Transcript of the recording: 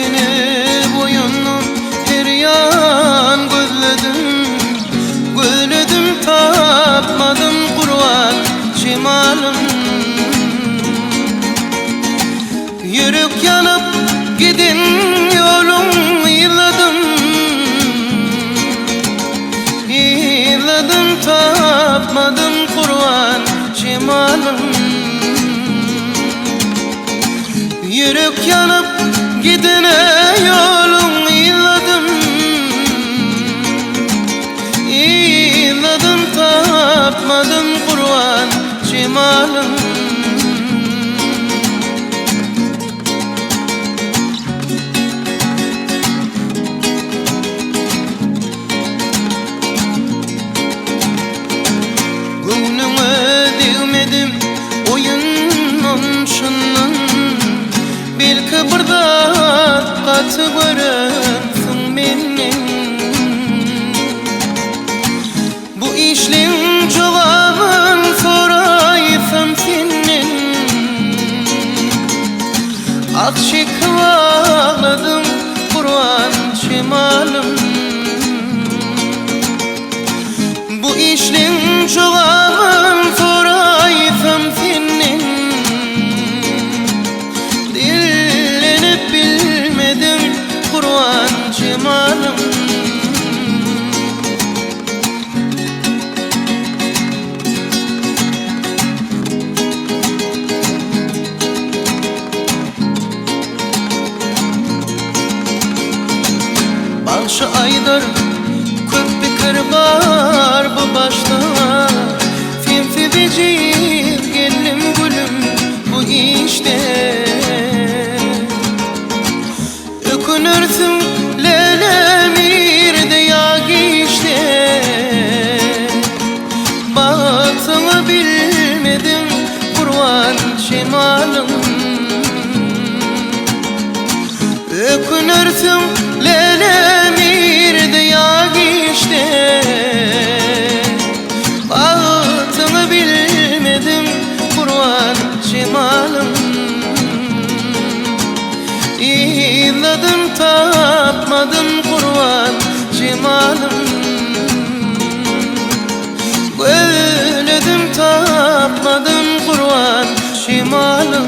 Ösküne boyunlu her yan gözledim tapmadım Kur'an şemalım. Yürek yanıp gidin yolum yığladım tapmadım Kur'an şemalım. Yürek yanıp gidene yolum yığladım tapmadım Kur'an şemalım. Belki burada katı varırsın benim. Bu işlerin cevabın soraysam senin. Akşik ağladım Kur'an şemalım. Bu işlerin cevabın soraysam senin. Kur'an şemalım. Başı aydar köp fikir var bu başta. Finfi becir gelim gülüm bu işte. Ökünürsün lelemir de yağ işte. Baktığını bilmedim Kur'an şemalım. Ökünürsün lelemir de yağ işte. Baktığını bilmedim Kur'an şemalım. Yığladım tapmadım Kur'an şemalım. Gözledim tapmadım Kur'an şemalım.